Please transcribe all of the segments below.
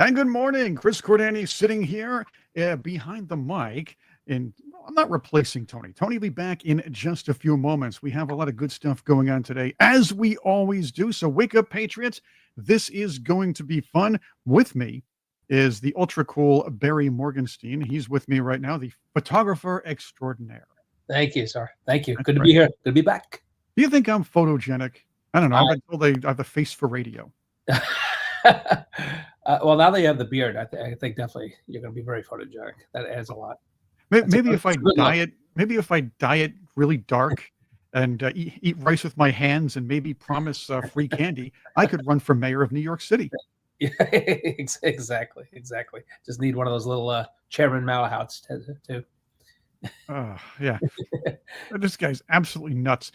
And good morning. Chris Cordani sitting here behind the mic. And I'm not replacing Tony. Tony will be back in just a few moments. We have a lot of good stuff going on today, as we always do. So wake up, Patriots. This is going to be fun. With me is the ultra cool Barry Morgenstein. He's with me right now, the photographer extraordinaire. Thank you, sir. Thank you. That's Good to right. be here. Good to be back. Do you think I'm photogenic? I don't know. I've been told I have the face for radio. Well, now that you have the beard, I think definitely you're going to be very photogenic. That adds a lot. Maybe if I dye it really dark and eat rice with my hands and maybe promise free candy, I could run for mayor of New York City. Yeah, exactly. Just need one of those little Chairman Mao hats too. Yeah, this guy's absolutely nuts.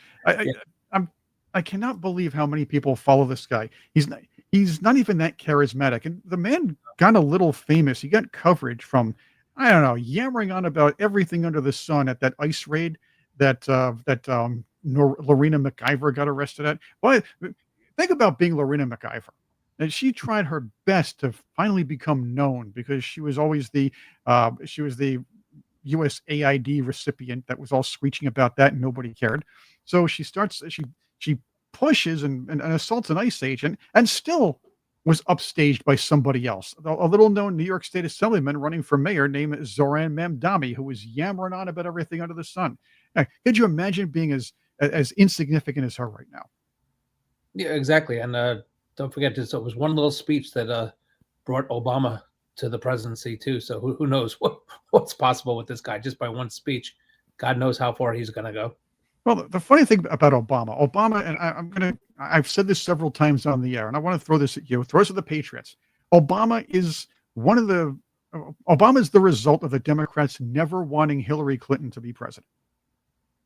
I cannot believe how many people follow this guy. He's not even that charismatic, and the man got a little famous. He got coverage from, I don't know, yammering on about everything under the sun at that ICE raid that Lorena McIver got arrested at. Well, think about being Lorena McIver. And she tried her best to finally become known because she was always the USAID recipient that was all screeching about that and nobody cared. So she pushes and assaults an ICE agent and still was upstaged by somebody else. A little known New York State Assemblyman running for mayor named Zoran Mamdani, who was yammering on about everything under the sun. Now, could you imagine being as insignificant as her right now? Yeah, exactly. And don't forget this. It was one little speech that brought Obama to the presidency too. So who knows what's possible with this guy just by one speech? God knows how far he's going to go. Well, the funny thing about Obama, and I've said this several times on the air, and I want to throw this at you, throw this at the Patriots. Obama is the result of the Democrats never wanting Hillary Clinton to be president.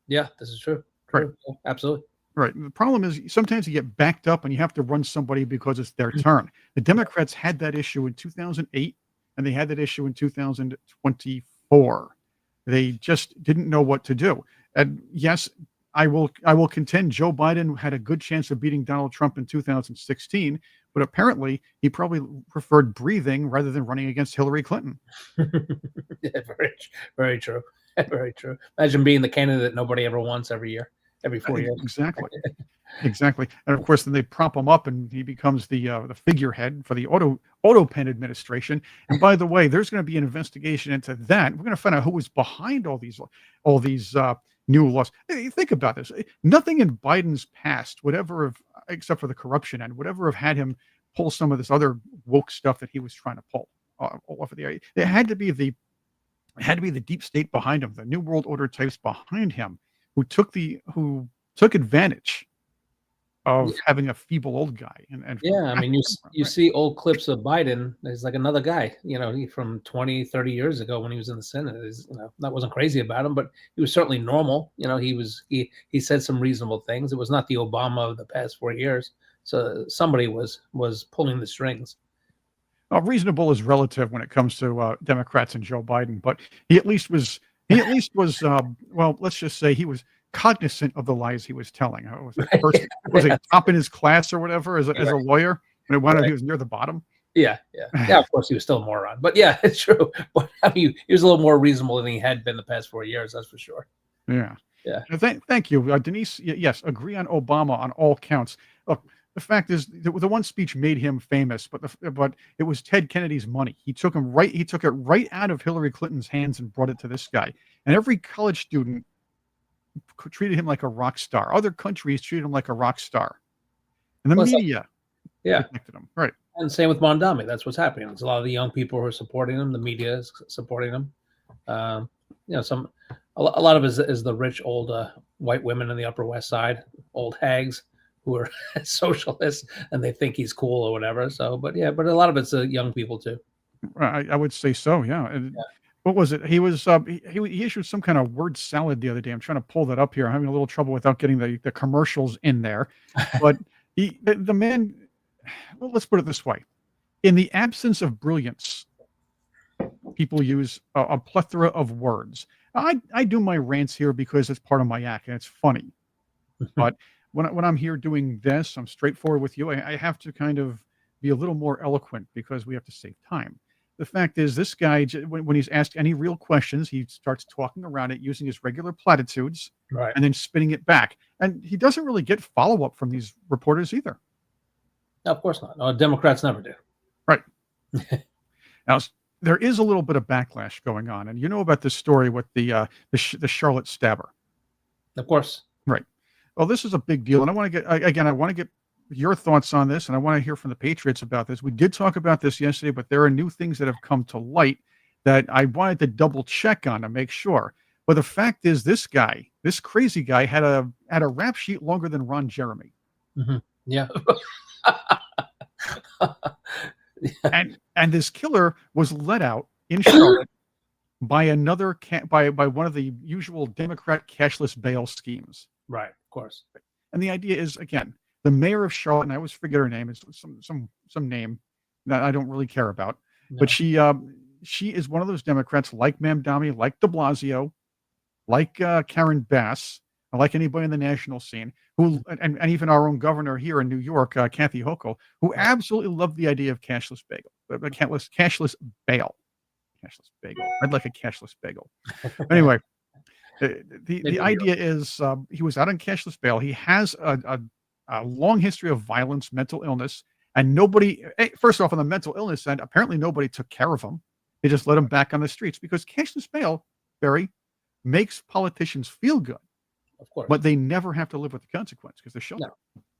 Yeah, this is true. Right. Yeah, absolutely. Right. The problem is sometimes you get backed up and you have to run somebody because it's their turn. The Democrats had that issue in 2008, and they had that issue in 2024. They just didn't know what to do. And yes, I will contend Joe Biden had a good chance of beating Donald Trump in 2016, but apparently he probably preferred breathing rather than running against Hillary Clinton. Yeah, very true. Very true. Imagine being the candidate nobody ever wants every year, every 4 years. Exactly. And of course, then they prop him up and he becomes the figurehead for the auto pen administration. And by the way, there's going to be an investigation into that. We're going to find out who was behind all these new laws. Hey, think about this. Nothing in Biden's past would ever have, except for the corruption end, would ever have had him pull some of this other woke stuff that he was trying to pull all over the area. It had to be the deep state behind him, the New World Order types behind him, who took advantage of having a feeble old guy. And yeah, I mean, you see old clips of Biden. There's like another guy, from 20, 30 years ago when he was in the Senate. That wasn't crazy about him, but he was certainly normal. He said some reasonable things. It was not the Obama of the past 4 years. So somebody was pulling the strings. Reasonable is relative when it comes to Democrats and Joe Biden, but he at least was well, let's just say he was cognizant of the lies he was telling. Was he top in his class or whatever as a lawyer? And it wound up he was near the bottom. Yeah. Of course, he was still a moron, but yeah, it's true. But I mean, he was a little more reasonable than he had been the past 4 years. That's for sure. Yeah. Thank you, Denise. Yes, agree on Obama on all counts. Look, the fact is, the one speech made him famous, but it was Ted Kennedy's money. He took it right out of Hillary Clinton's hands and brought it to this guy. And every college student treated him like a rock star. Other countries treated him like a rock star, and the media protected him. Right. And same with Mamdani. That's what's happening. There's a lot of the young people who are supporting him. The media is supporting him. A lot of it is the rich old white women in the Upper West Side, old hags who are socialists, and they think he's cool or whatever. So, but a lot of it's young people too. I would say so. Yeah. What was it? He was he issued some kind of word salad the other day. I'm trying to pull that up here. I'm having a little trouble without getting the commercials in there. But the man, well, let's put it this way. In the absence of brilliance, people use a plethora of words. I do my rants here because it's part of my act and it's funny. But when I'm here doing this, I'm straightforward with you. I have to kind of be a little more eloquent because we have to save time. The fact is, this guy, when he's asked any real questions, he starts talking around it using his regular platitudes Right. and then spinning it back. And he doesn't really get follow-up from these reporters either. No, of course not. No, Democrats never do. Right. Now, there is a little bit of backlash going on. And you know about this story with the Charlotte stabber. Of course. Right. Well, this is a big deal. And I want to get your thoughts on this, and I want to hear from the Patriots about this. We did talk about this yesterday, but there are new things that have come to light that I wanted to double check on to make sure. But the fact is, this crazy guy, had a rap sheet longer than Ron Jeremy. Mm-hmm. Yeah. and this killer was let out in Charlotte by another by one of the usual Democrat cashless bail schemes. Right. Of course. And the idea is, again, the mayor of Charlotte, and I always forget her name, is some name that I don't really care about. No. But she is one of those Democrats like Mamdani, like de Blasio, like Karen Bass, like anybody in the national scene, who and even our own governor here in New York, Kathy Hochul, who absolutely loved the idea of cashless bagel, cashless bail. Cashless bagel. I'd like a cashless bagel. Anyway, the idea is he was out on cashless bail. He has a long history of violence, mental illness, and nobody, first off, on the mental illness end, apparently nobody took care of him. They just let him back on the streets because cashless bail, Barry, makes politicians feel good. Of course. But they never have to live with the consequence because they're sheltered.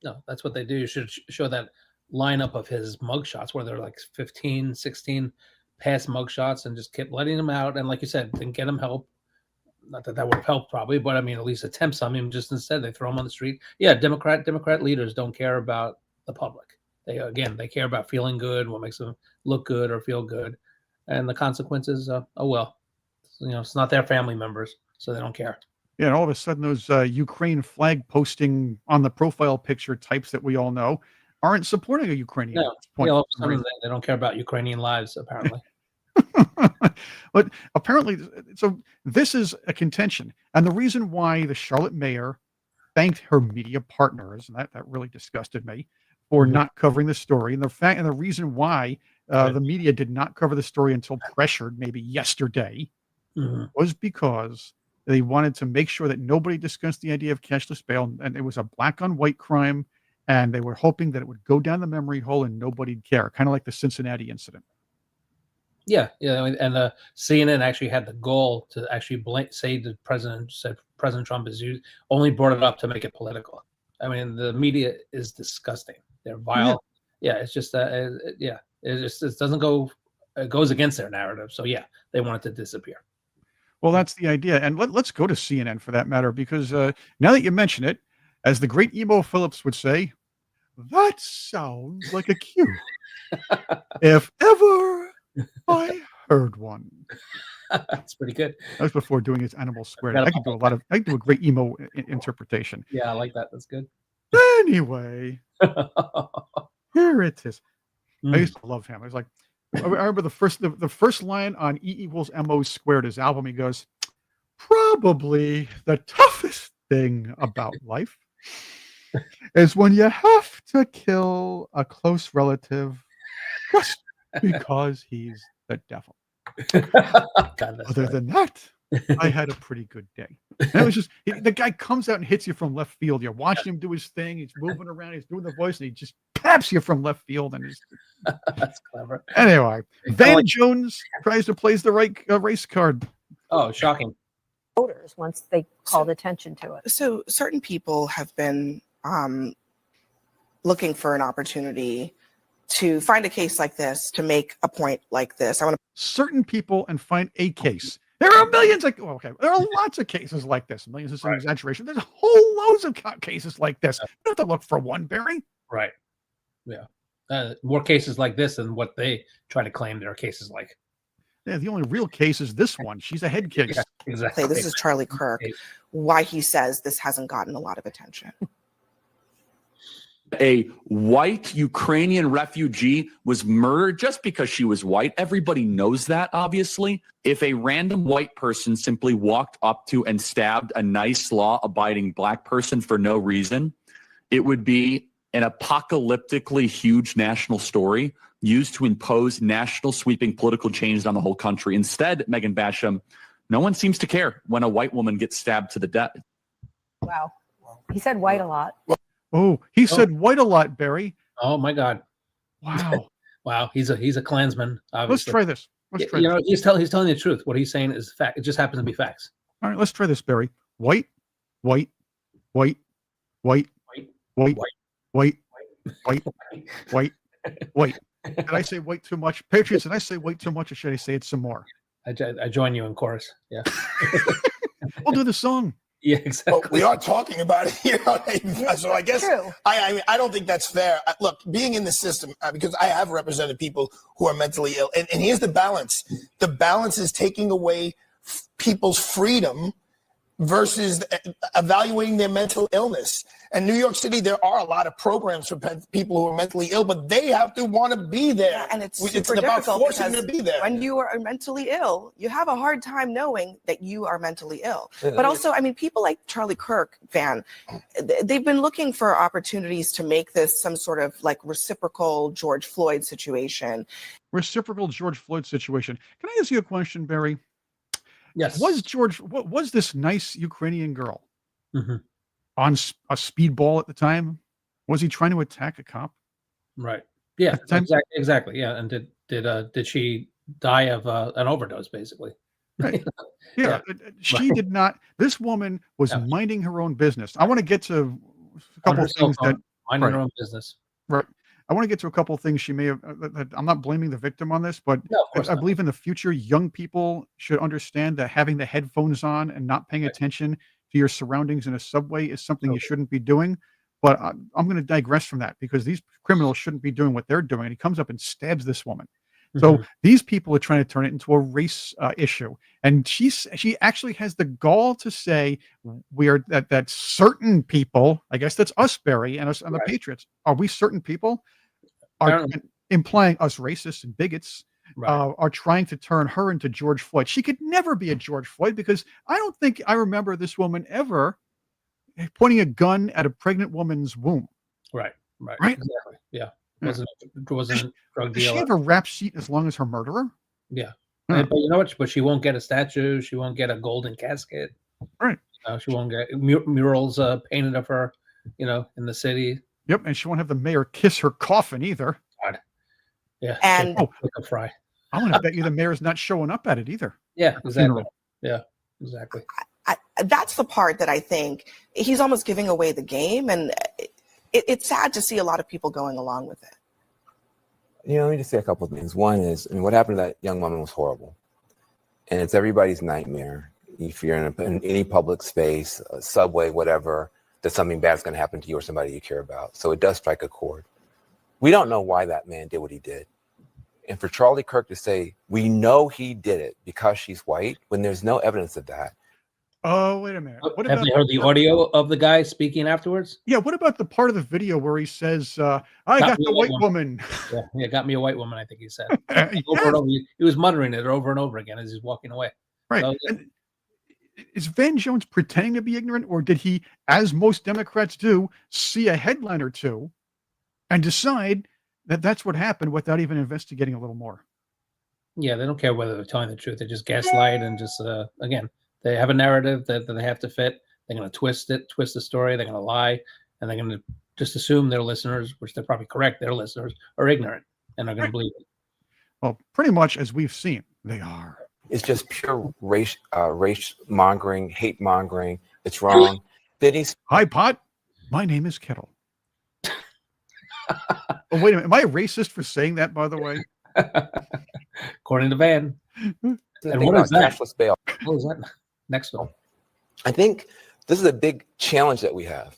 No, that's what they do. You should show that lineup of his mugshots where they're like 15, 16 past mugshots and just keep letting him out. And like you said, didn't get him help. Not that would have helped probably, but I mean, at least attempt something. Just instead, they throw him on the street. Yeah, Democrat leaders don't care about the public. They care about feeling good, what makes them look good or feel good, and the consequences. Oh well, it's not their family members, so they don't care. Yeah, and all of a sudden, those Ukraine flag posting on the profile picture types that we all know aren't supporting a Ukrainian. No, all of a sudden they don't care about Ukrainian lives, apparently. But apparently, so this is a contention. And the reason why the Charlotte mayor thanked her media partners, and that really disgusted me, for not covering the story. And the reason why the media did not cover the story until pressured, maybe yesterday, was because they wanted to make sure that nobody discussed the idea of cashless bail. And it was a black on white crime. And they were hoping that it would go down the memory hole and nobody'd care, kind of like the Cincinnati incident. Yeah, and CNN actually had the goal to actually say the president said President Trump only brought it up to make it political. I mean, the media is disgusting. They're vile. Yeah, it's just it doesn't go. It goes against their narrative. So yeah, they want it to disappear. Well, that's the idea, and let's go to CNN for that matter, because now that you mention it, as the great Emo Phillips would say, that sounds like a cue. If ever I heard one. That's pretty good. That was before doing his Animal Squared. I can do a great emo interpretation. Yeah, I like that. That's good. Anyway, here it is. I used to love him. I was like, I remember the first line on E=MO², his album. He goes, probably the toughest thing about life is when you have to kill a close relative just because he's the devil. God, other than that, I had a pretty good day. And it was just the guy comes out and hits you from left field. You're watching him do his thing. He's moving around. He's doing the voice, and he just taps you from left field. And that's clever. Anyway, Van Jones tries to play the right race card. Oh, shocking! Voters once they called attention to it. So certain people have been looking for an opportunity to find a case like this, to make a point like this. Certain people and find a case. There are millions there are lots of cases like this. Millions is an exaggeration. There's whole loads of cases like this. You don't have to look for one, Barry. Right. Yeah. More cases like this than what they try to claim there are cases like. Yeah, the only real case is this one. She's a head case. Yeah, exactly. This is Charlie Kirk. Why he says this hasn't gotten a lot of attention. A white Ukrainian refugee was murdered just because she was white. Everybody knows that, obviously. If a random white person simply walked up to and stabbed a nice law-abiding black person for no reason, it would be an apocalyptically huge national story used to impose national sweeping political changes on the whole country. Instead, Megan Basham, no one seems to care when a white woman gets stabbed to the death. Wow. He said white a lot. Oh, he said white a lot, Barry. Oh my God. Wow. Wow. He's a Klansman, obviously. Let's try this. Let's try You this. know, he's telling the truth. What he's saying is fact. It just happens to be facts. All right, let's try this, Barry. White, white, white, white, white, white, white, white, white. Did I say white too much? Patriots, did I say white too much, or should I say it some more? I join you in chorus. Yeah. We'll do the song. Yeah, exactly. Well, we are talking about it here, so I guess True. I mean, I don't think that's fair. Look, being in the system, because I have represented people who are mentally ill, and here's the balance. The balance is taking away people's freedom versus evaluating their mental illness. And New York City, there are a lot of programs for people who are mentally ill, but they have to want to be there. Yeah, and it's It's super about difficult forcing them because to be there. when you are mentally ill, you have a hard time knowing that you are mentally ill. Yeah, But also, I mean, people like Charlie Kirk, they've been looking for opportunities to make this some sort of like reciprocal George Floyd situation. Reciprocal George Floyd situation. Can I ask you a question, Barry? Yes. What was this nice Ukrainian girl Mhm. on a speedball at the time? Was he trying to attack a cop? Right. Yeah. At the time? Exactly. Yeah. And did she die of an overdose, basically? Right. Yeah, she did not. This woman was Yeah. minding her own business. I want to get to a On couple her of cell things phone, that minding right. her own business. right. I want to get to a couple of things she may have. That I'm not blaming the victim on this, but No, of course I not. believe in the future, young people should understand that having the headphones on and not paying Right. attention to your surroundings in a subway is something you Totally. shouldn't be doing. But I'm going to digress from that because these criminals shouldn't be doing what they're doing. And he comes up and stabs this woman. So Mhm. these people are trying to turn it into a race issue, and she actually has the gall to say we are that certain people. I guess that's us, Barry, and us and the Right. Patriots. Are we certain people? Are Apparently- implying us racists and bigots Right. are trying to turn her into George Floyd. She could never be a George Floyd because I don't think I remember this woman ever pointing a gun at a pregnant woman's womb. Right. Right? Exactly. Yeah. Yeah. Wasn't a drug Does she dealer. have a rap sheet as long as her murderer? Yeah. Yeah. But you know what? But she won't get a statue. She won't get a golden casket. Right. She won't get murals painted of her, in the city. Yep, and she won't have the mayor kiss her coffin either. Yeah. And Oh. Like a fry. I'm going to bet you the mayor's not showing up at it either. Yeah. Exactly. Funeral. Yeah. Exactly. that's the part that I think he's almost giving away the game. And it's sad to see a lot of people going along with it. Let me just say a couple of things. One is, what happened to that young woman was horrible. And it's everybody's nightmare. If you're in any public space, a subway, whatever, that something bad is going to happen to you or somebody you care about. So it does strike a chord. We don't know why that man did what he did. And for Charlie Kirk to say, we know he did it because she's white, when there's no evidence of that. Oh, wait a minute. What Have about you heard the audio of the guy speaking afterwards? Yeah, what about the part of the video where he says, I got me the a white white woman? Yeah, got me a white woman, I think he said. Yeah, Over and over. He was muttering it over and over again as he's walking away. right. So, yeah. And is Van Jones pretending to be ignorant, or did he, as most Democrats do, see a headline or two and decide that that's what happened without even investigating a little more? Yeah, they don't care whether they're telling the truth. They just gaslight and just, again, they have a narrative that they have to fit. They're going to twist the story. They're going to lie, and they're going to just assume their listeners, which they're probably correct, their listeners are ignorant and are going to believe it. Well, pretty much as we've seen, they are. It's just pure race mongering, hate mongering. It's wrong. Then he's Hi, Pot. My name is Kettle. Oh, wait a minute. Am I a racist for saying that, by the way? According to Van. the And thing what about is that? cashless bail. What was that? Next one. I think this is a big challenge that we have.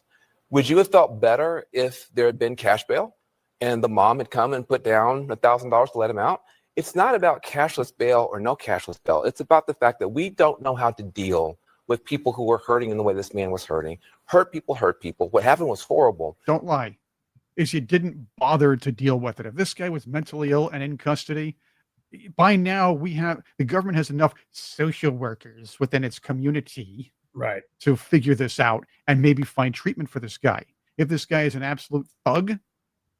Would you have felt better if there had been cash bail and the mom had come and put down $1,000 to let him out? It's not about cashless bail or no cashless bail. It's about the fact that we don't know how to deal with people who were hurting in the way this man was hurting. Hurt people. What happened was horrible. Don't lie. Is you didn't bother to deal with it. If this guy was mentally ill and in custody, by now the government has enough social workers within its community Right. to figure this out and maybe find treatment for this guy. if this guy is an absolute thug,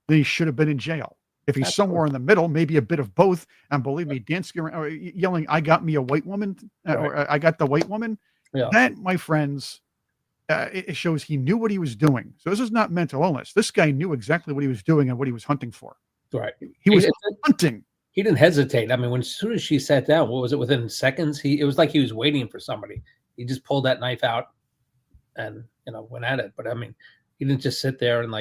then he should have been in jail. If he's somewhere in the middle, maybe a bit of both, and believe me, dancing around, or yelling, "I got me a white woman," or "I got the white woman," Yeah. that, my friends, it shows he knew what he was doing. So this is not mental illness. This guy knew exactly what he was doing and what he was hunting for. Right. He was hunting. He didn't hesitate. I mean, as soon as she sat down, what was it? Within seconds, it was like he was waiting for somebody. He just pulled that knife out and went at it. But I mean, he didn't just sit there and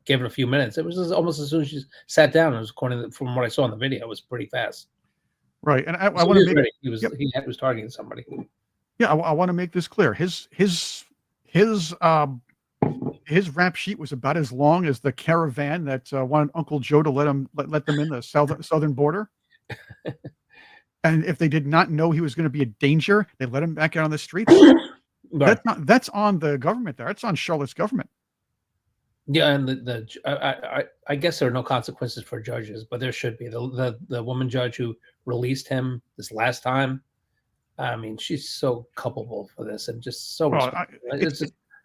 give it a few minutes. It was almost as soon as she sat down. It was from what I saw in the video, it was pretty fast. Right, and I want to make he was targeting somebody. Yeah, I want to make this clear. His rap sheet was about as long as the caravan that wanted Uncle Joe to let them in the southern border. And if they did not know he was going to be a danger, they let him back out on the streets. Right. That's on the government there. It's on Charlotte's government. Yeah, and I guess there are no consequences for judges, but there should be. The woman judge who released him this last time, I mean, she's so culpable for this and just so.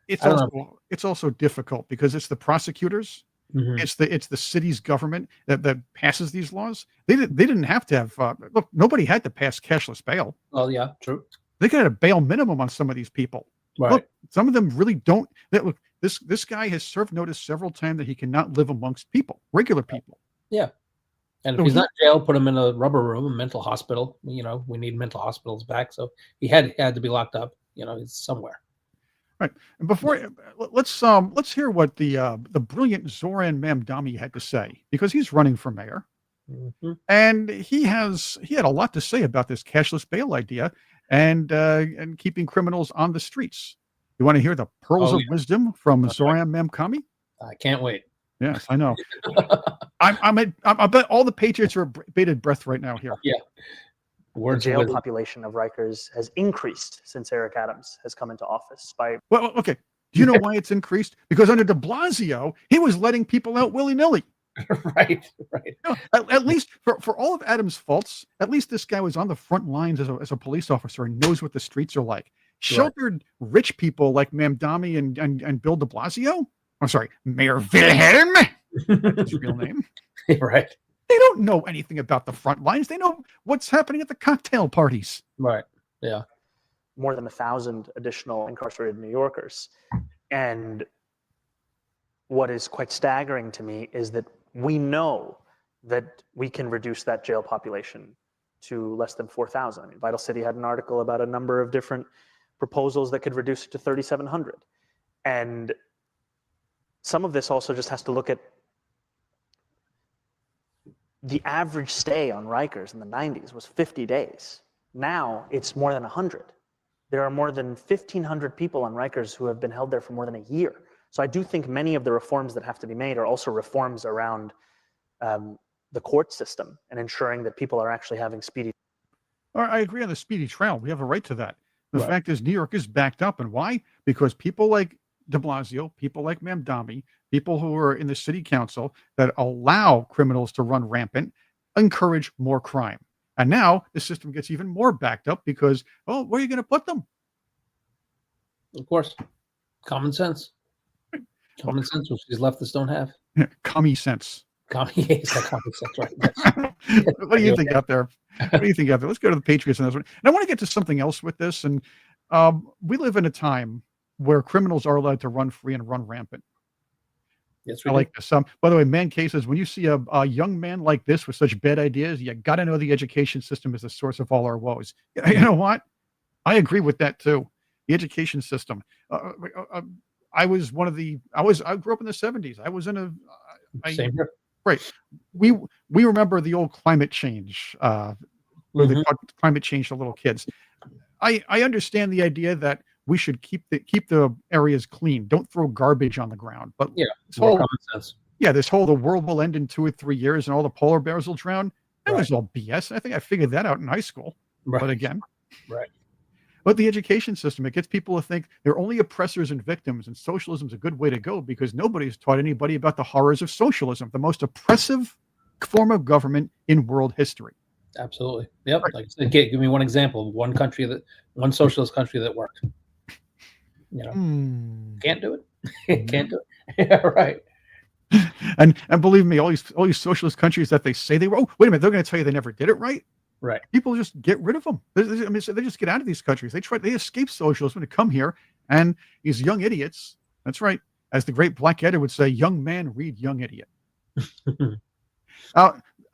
It's also difficult because it's the prosecutors, it's the city's government that passes these laws. They didn't have to have look. Nobody had to pass cashless bail. Oh yeah, true. They got a bail minimum on some of these people. Right. Look, some of them really don't. Look, this guy has served notice several times that he cannot live amongst people, regular people. Yeah. And if he's not in jail, put him in a rubber room, a mental hospital. We need mental hospitals back. So he had to be locked up. He's somewhere. Right. And before let's hear what the brilliant Zoran Mamdani had to say, because he's running for mayor, and he had a lot to say about this cashless bail idea and keeping criminals on the streets. You want to hear the pearls of wisdom from Zoran Mamdani? I can't wait. Yes, I know. I bet all the Patriots are bated breath right now here. Yeah. The jail population of Rikers has increased since Eric Adams has come into office. Well, okay. Do you know why it's increased? Because under de Blasio, he was letting people out willy-nilly. Right. At least for all of Adams' faults, at least this guy was on the front lines as a police officer and knows what the streets are like. Sheltered rich people like Mamdani and Bill de Blasio. I'm sorry, Mayor Wilhelm. That's his real name. Right. They don't know anything about the front lines. They know what's happening at the cocktail parties. Right. Yeah. More than 1,000 additional incarcerated New Yorkers. And what is quite staggering to me is that we know that we can reduce that jail population to less than 4,000. I mean, Vital City had an article about a number of different proposals that could reduce it to 3,700. And some of this also just has to look at the average stay on Rikers in the 90s was 50 days. Now it's more than 100. There are more than 1,500 people on Rikers who have been held there for more than a year. So I do think many of the reforms that have to be made are also reforms around the court system and ensuring that people are actually having speedy. I agree on the speedy trial. We have a right to that. The fact is, New York is backed up. And why? Because people like de Blasio, people like Mamdani, people who are in the city council that allow criminals to run rampant, encourage more crime. And now the system gets even more backed up because, where are you going to put them? Of course. Common sense. Common sense, which these leftists don't have. Commie sense. Common sense, right. What do you think out there? What do you think out there? Let's go to the Patriots on this one. And I want to get to something else with this. And we live in a time where criminals are allowed to run free and run rampant. Yes, I like this. By the way, man cases, when you see a young man like this with such bad ideas, you got to know the education system is the source of all our woes. You know what? I agree with that too. The education system. I grew up in the 70s. I was in Same here. Right. We remember the old climate change, where they taught climate change to little kids. I understand the idea that we should keep the areas clean. Don't throw garbage on the ground. But common sense. This whole the world will end in 2 or 3 years and all the polar bears will drown. That was all BS. I think I figured that out in high school. Right. But again, But the education system, it gets people to think they're only oppressors and victims, and socialism is a good way to go because nobody's taught anybody about the horrors of socialism, the most oppressive form of government in world history. Absolutely. Yep. Like I said, give me one example of one socialist country that worked. Can't do it. Can't do it. Yeah, right. And believe me, all these socialist countries that they say they were. Oh, wait a minute, they're going to tell you they never did it right. Right. People just get rid of them. I mean, so they just get out of these countries. They escape socialism to come here, and these young idiots. That's right, as the great Blackadder would say, "Young man, read young idiot."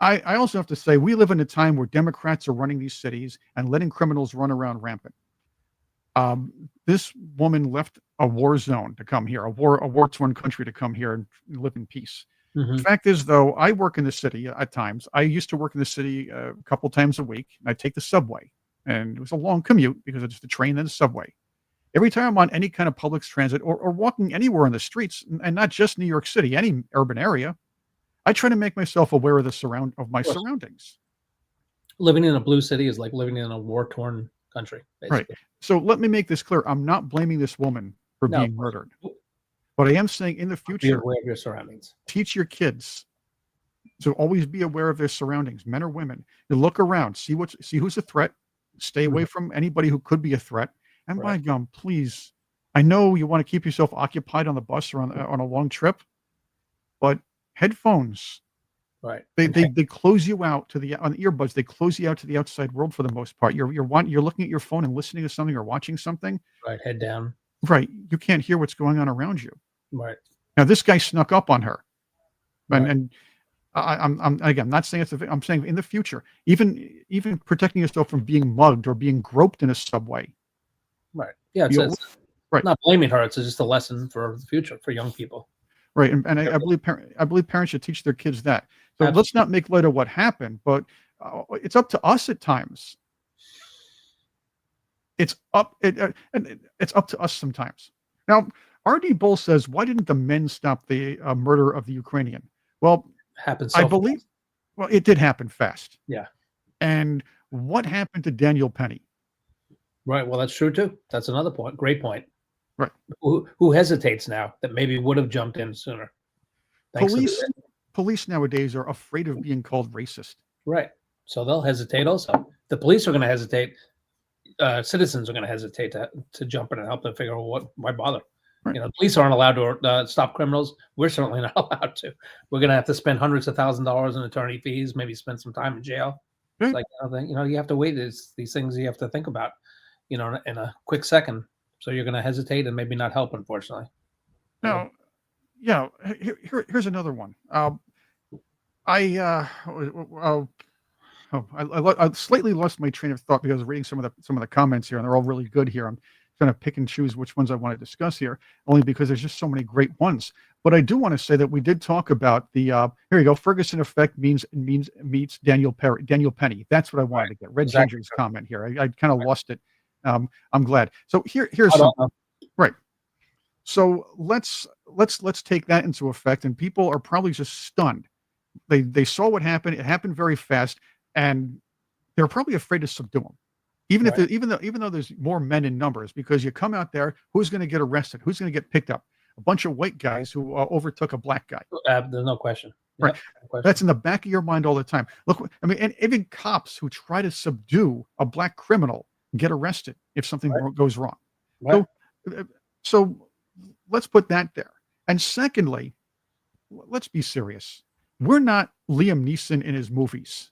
I also have to say, we live in a time where Democrats are running these cities and letting criminals run around rampant. This woman left a war zone to come here, a war-torn country to come here and live in peace. Mhm. The fact is, though, I work in the city at times. I used to work in the city a couple times a week, and I take the subway, and it was a long commute because it's the train and the subway. Every time I'm on any kind of public transit or walking anywhere in the streets, and not just New York City, any urban area, I try to make myself aware of my course. surroundings. Living in a blue city is like living in a war-torn country, Right. basically. So let me make this clear. I'm not blaming this woman for No, being of course. murdered, but I am saying in the Be future, aware of your surroundings. teach your kids to always be aware of their surroundings, men or women. You look around, see who's a threat, stay away from anybody who could be a threat. And by Right. gum, please, I know you want to keep yourself occupied on the bus or on a long trip, but headphones, Right. they And close you out on earbuds. They close you out to the outside world for the most part. You're looking at your phone and listening to something or watching something. right, head down. Right. You can't hear what's going on around you. Right. Now, this guy snuck up on her, Right. and I'm again not saying I'm saying in the future, even protecting yourself from being mugged or being groped in a subway. Right. Yeah, You- it's right. not blaming her. It's just a lesson for the future for young people. Right, and I believe parents should teach their kids that. So Absolutely. let's not make light of what happened, but it's up to us at times. It's up to us sometimes. Now, R.D. Bull says, "Why didn't the men stop the murder of the Ukrainian?" Well, Happens. I believe, well, it did happen fast. Yeah. And what happened to Daniel Penny? Right. Well, that's true too. That's another point. Great point. Right. Who hesitates now that maybe would have jumped in sooner? Thanks to the- Police nowadays are afraid of being called racist. Right. So they'll hesitate also. The police are going to hesitate. Citizens are going to hesitate to jump in and help them figure out why bother. Right. You know, police aren't allowed to stop criminals. We're certainly not allowed to. We're going to have to spend hundreds of thousands of dollars in attorney fees, maybe spend some time in jail. Right. It's like, you have to wait. These things you have to think about, in a quick second. So you're going to hesitate and maybe not help, unfortunately. Now, yeah, here's another one. I slightly lost my train of thought because I was reading some of the comments here, and they're all really good here. I'm trying to pick and choose which ones I want to discuss here, only because there's just so many great ones. But I do want to say that we did talk about the here you go. Ferguson effect meets Daniel Penny. That's what I wanted to get. Red Exactly. Ginger's comment here. I kind of lost it. I'm glad. So here's I don't something. Right. So let's take that into effect, and people are probably just stunned. They saw what happened. It happened very fast, and they're probably afraid to subdue them. Even Right. even though there's more men in numbers, because you come out there, who's going to get arrested? Who's going to get picked up? A bunch of white guys who overtook a black guy. There's no question. Right. Yep, no question. That's in the back of your mind all the time. Look, I mean, and even cops who try to subdue a black criminal get arrested if something goes wrong. Right. So let's put that there. And secondly, let's be serious. We're not Liam Neeson in his movies.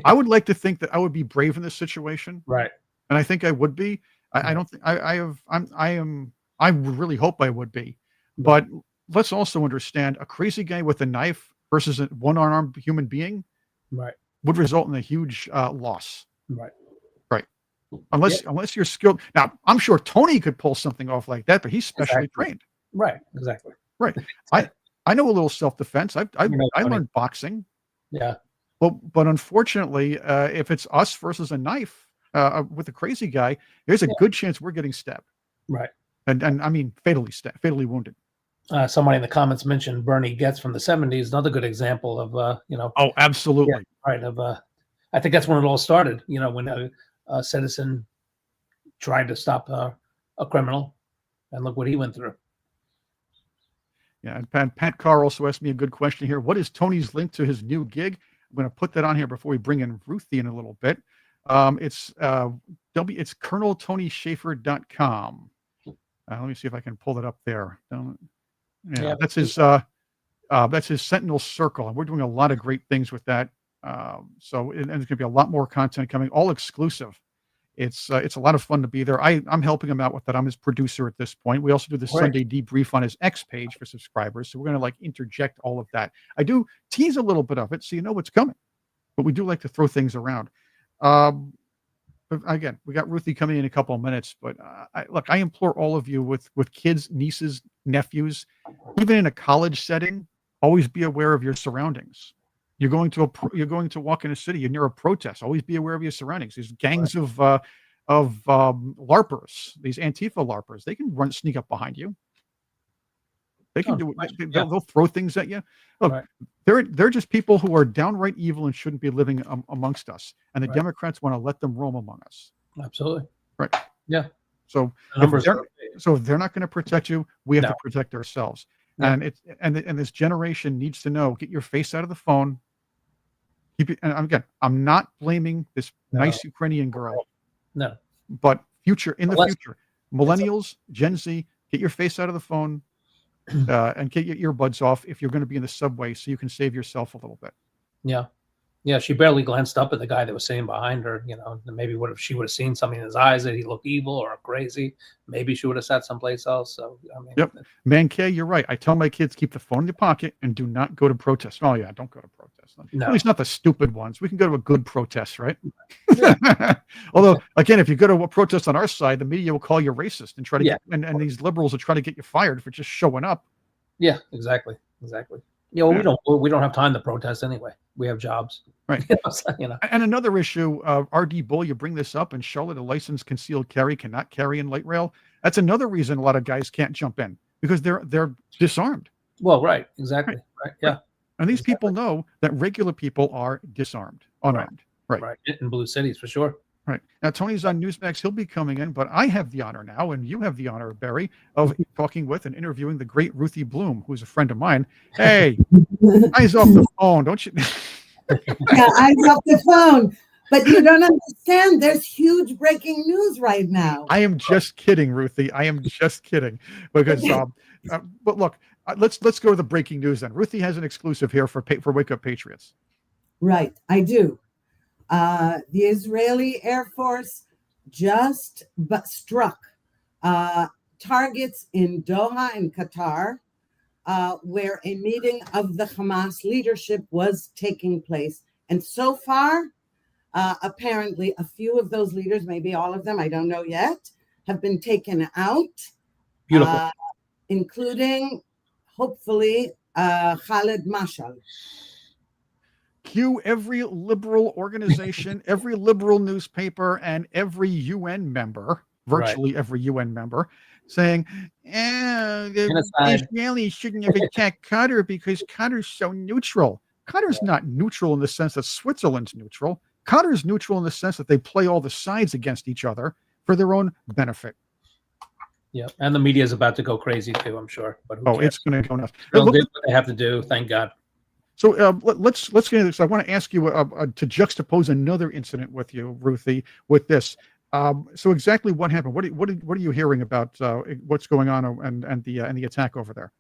I would like to think that I would be brave in this situation, Right. and I think I would be. I don't think I really hope I would be. But let's also understand a crazy guy with a knife versus a one-armed human being Right. would result in a huge loss. Right. Right. Unless you're skilled. Now, I'm sure Tony could pull something off like that, but he's specially Exactly. trained. Right. Exactly. Right. I know a little self-defense. I Tony. learned boxing. Yeah. But unfortunately, if it's us versus a knife with a crazy guy, there's a good chance we're getting stabbed. Right. And I mean fatally wounded. Somebody in the comments mentioned Bernie Getz from the 70s. Another good example of Oh, absolutely. right. I think that's when it all started. When a citizen tried to stop a criminal, and look what he went through. Yeah, and Pat Carr also asked me a good question here. What is Tony's link to his new gig? I'm going to put that on here before we bring in Ruthie in a little bit. It's ColonelTonyShaffer.com. Let me see if I can pull it up there. Yeah, Yeah. that's his Sentinel Circle, and we're doing a lot of great things with that. So and there's going to be a lot more content coming, all exclusive. It's a lot of fun to be there. I'm helping him out with that. I'm his producer at this point. We also do the Great. Sunday debrief on his X page for subscribers. So we're going to like interject all of that. I do tease a little bit of it so you know what's coming, but we do like to throw things around. But again, we got Ruthie coming in a couple of minutes, but I implore all of you with kids, nieces, nephews, even in a college setting, always be aware of your surroundings. You're going to walk in a city, you're near a protest. Always be aware of your surroundings. These gangs of LARPers, these Antifa LARPers, they can sneak up behind you. They can do it. They'll throw things at you. Look, they're just people who are downright evil and shouldn't be living amongst us. And the Democrats want to let them roam among us. Absolutely. Right. Yeah. So if they're not going to protect you, we have to protect ourselves. Yeah. And this generation needs to know: get your face out of the phone. Keep it. And again, I'm not blaming this nice Ukrainian girl. No. But future, millennials, Gen Z, get your face out of the phone. And get your earbuds off if you're going to be in the subway, so you can save yourself a little bit. Yeah. Yeah, she barely glanced up at the guy that was sitting behind her. Maybe she would have seen something in his eyes that he looked evil or crazy. Maybe she would have sat someplace else. So I mean, yep, Man K, you're right. I tell my kids, keep the phone in your pocket and do not go to protests. Oh yeah, don't go to protests. No. At least not the stupid ones. We can go to a good protest, right? Although again, if you go to a protest on our side, the media will call you racist and try to get, and these liberals will try to get you fired for just showing up. Yeah, exactly. We don't have time to protest anyway. We have jobs. Right. And another issue, RD Bull, you bring this up, in Charlotte, a licensed concealed carry cannot carry in light rail. That's another reason a lot of guys can't jump in, because they're disarmed. Well, right. Exactly. Right. Yeah. And these people know that regular people are disarmed, unarmed. Right. In blue cities, for sure. Right. Now, Tony's on Newsmax. He'll be coming in, but I have the honor now, and you have the honor, Barry, of talking with and interviewing the great Ruthie Blum, who's a friend of mine. Hey, eyes off the phone, don't you? Yeah, eyes off the phone. But you don't understand. There's huge breaking news right now. I am just kidding, Ruthie. I am just kidding. Because, but look, let's go to the breaking news then. Ruthie has an exclusive here for Wake Up Patriots. Right, I do. The Israeli Air Force just struck targets in Doha in Qatar, where a meeting of the Hamas leadership was taking place. And so far, apparently a few of those leaders, maybe all of them, I don't know yet, have been taken out. Beautiful. Including, hopefully, Khalid Mashal. Cue every liberal organization, every liberal newspaper, and every UN member, virtually every UN member, saying, the Israelis shouldn't have attacked Qatar because Qatar's so neutral. Qatar's not neutral in the sense that Switzerland's neutral. Qatar's neutral in the sense that they play all the sides against each other for their own benefit. Yeah, and the media is about to go crazy too, I'm sure. But it's going to go nuts. They'll do what they have to do, thank God. So let's get into this. I want to ask you to juxtapose another incident with you, Ruthie, with this. So exactly what happened? What are you hearing about what's going on and the attack over there?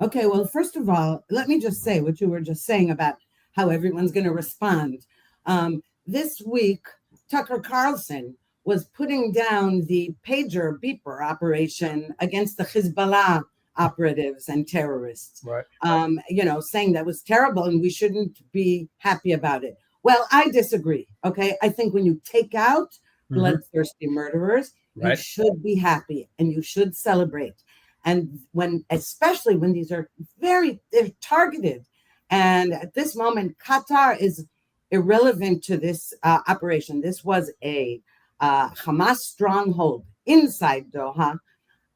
Okay, well, first of all, let me just say what you were just saying about how everyone's going to respond. This week, Tucker Carlson was putting down the pager beeper operation against the Hezbollah operatives and terrorists, saying that was terrible and we shouldn't be happy about it. Well, I disagree. Okay, I think when you take out bloodthirsty murderers, you should be happy and you should celebrate. And especially when these are they're targeted. And at this moment, Qatar is irrelevant to this operation. This was a Hamas stronghold inside Doha,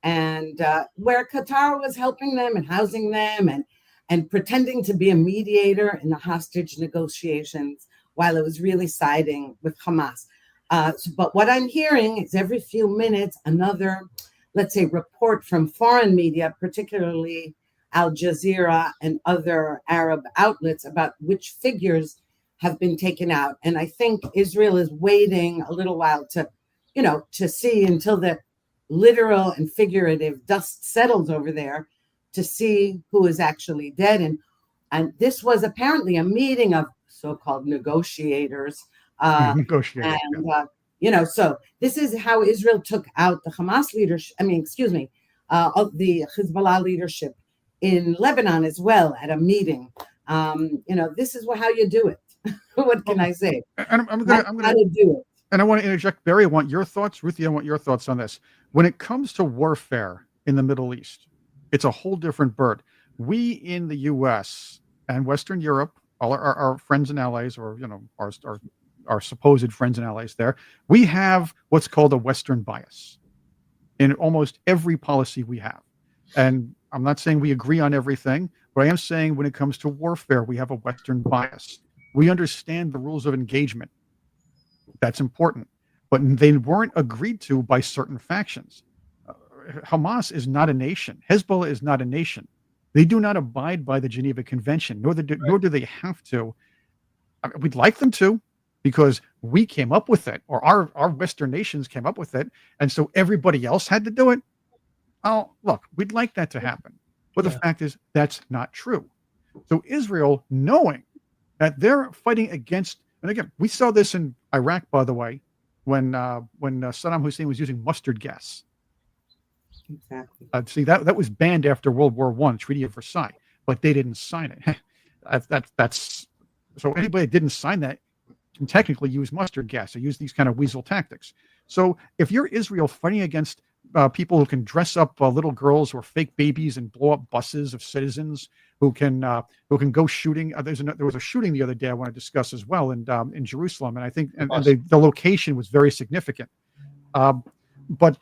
and where Qatar was helping them and housing them and pretending to be a mediator in the hostage negotiations while it was really siding with Hamas. But what I'm hearing is every few minutes, another, let's say, report from foreign media, particularly Al Jazeera and other Arab outlets, about which figures have been taken out. And I think Israel is waiting a little while to see until the literal and figurative dust settles over there to see who is actually dead. And this was apparently a meeting of so-called negotiators. Negotiators. So this is how Israel took out the Hamas leadership. Of the Hezbollah leadership in Lebanon as well at a meeting. This is how you do it. What can I say? And I'm gonna do it. And I want to interject, Barry. I want your thoughts, Ruthie. I want your thoughts on this. When it comes to warfare in the Middle East, it's a whole different bird. We in the U.S. and Western Europe, all our friends and allies, or our supposed friends and allies there, we have what's called a Western bias in almost every policy we have. And I'm not saying we agree on everything, but I am saying when it comes to warfare, we have a Western bias. We understand the rules of engagement. That's important. But they weren't agreed to by certain factions. Hamas is not a nation. Hezbollah is not a nation. They do not abide by the Geneva Convention, nor do they have to. I mean, we'd like them to, because we came up with it, or our Western nations came up with it, and so everybody else had to do it. Oh, look, we'd like that to happen. But the fact is, that's not true. So Israel, knowing that they're fighting against, and again, we saw this in Iraq, by the way, when Saddam Hussein was using mustard gas. Exactly. See, that was banned after World War I, Treaty of Versailles, but they didn't sign it. That's so anybody that didn't sign that can technically use mustard gas or use these kind of weasel tactics. So if you're Israel fighting against people who can dress up little girls or fake babies and blow up buses of citizens, who can go shooting. There was a shooting the other day I want to discuss as well in Jerusalem, and I think and the location was very significant. But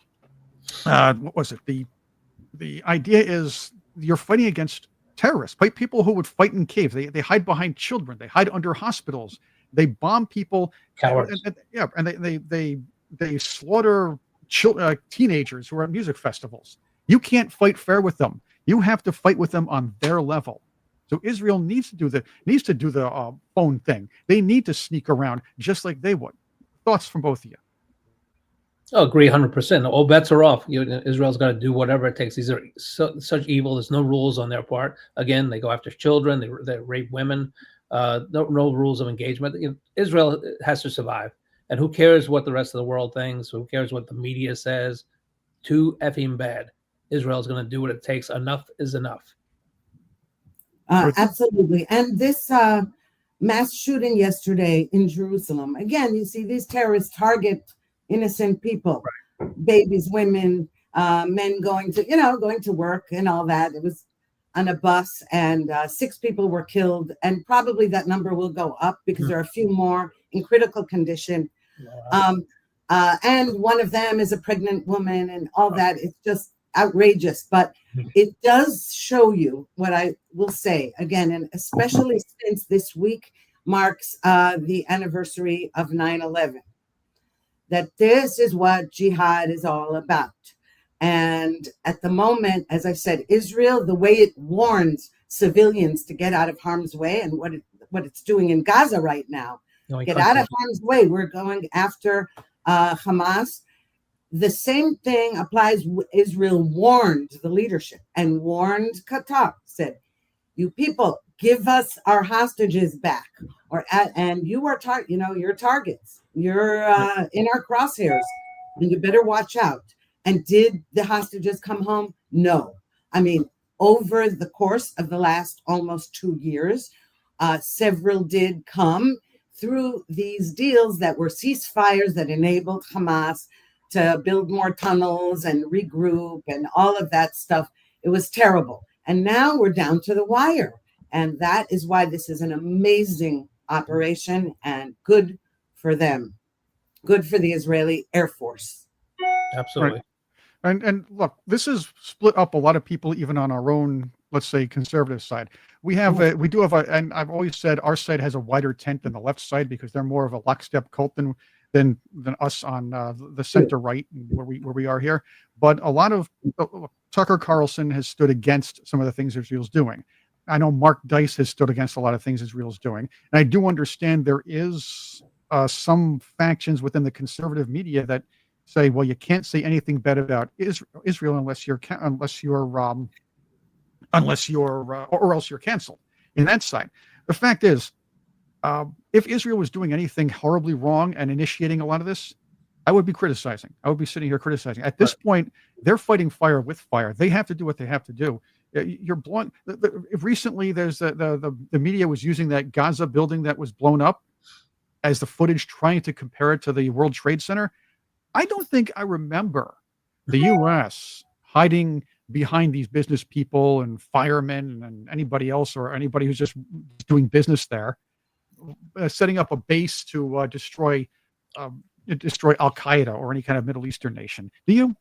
what was it? The idea is you're fighting against terrorists, people who would fight in caves. They hide behind children. They hide under hospitals. They bomb people. Cowards. And they slaughter teenagers who are at music festivals. You can't fight fair with them. You have to fight with them on their level. So Israel needs to do the phone thing. They need to sneak around just like they would. Thoughts from both of you? I agree 100%. All bets are off. Israel's got to do whatever it takes. These are such evil. There's no rules on their part. Again, they go after children. They rape women. No rules of engagement. Israel has to survive. And who cares what the rest of the world thinks? Who cares what the media says? Too effing bad. Israel's going to do what it takes. Enough is enough. Absolutely. And this mass shooting yesterday in Jerusalem, again, you see these terrorists target innocent people, babies, women, men going to work and all that. It was on a bus, and 6 people were killed, and probably that number will go up because there are a few more in critical condition. And one of them is a pregnant woman, and all that. It's just outrageous, but it does show you what I will say again, and especially since this week marks the anniversary of 9/11, that this is what jihad is all about. And at the moment, as I said, Israel, the way it warns civilians to get out of harm's way, and what it's doing in Gaza right now, get out of harm's way. We're going after Hamas. The same thing applies. Israel warned the leadership and warned Qatar, said, you people, give us our hostages back, and you are your targets. You're in our crosshairs, and you better watch out. And did the hostages come home? No. I mean, over the course of the last almost 2 years, several did come through these deals that were ceasefires that enabled Hamas to build more tunnels and regroup and all of that stuff. It was terrible. And now we're down to the wire. And that is why this is an amazing operation and good for them. Good for the Israeli Air Force. Absolutely. Right. And look, this has split up a lot of people, even on our own, let's say, conservative side. We do have and I've always said our side has a wider tent than the left side because they're more of a lockstep cult than us on the center right where we are here. But a lot of Tucker Carlson has stood against some of the things Israel's doing. I know Mark Dice has stood against a lot of things Israel's doing, and I do understand there is some factions within the conservative media that say, well, you can't say anything bad about Israel or else you're canceled. In that side, the fact is, if Israel was doing anything horribly wrong and initiating a lot of this, I would be criticizing. I would be sitting here criticizing. At this point, they're fighting fire with fire. They have to do what they have to do. You're blunt. Recently, there's the media was using that Gaza building that was blown up as the footage, trying to compare it to the World Trade Center. I don't think I remember the U.S. hiding behind these business people and firemen and anybody else, or anybody who's just doing business there, setting up a base to destroy Al-Qaeda or any kind of Middle Eastern nation. Do you?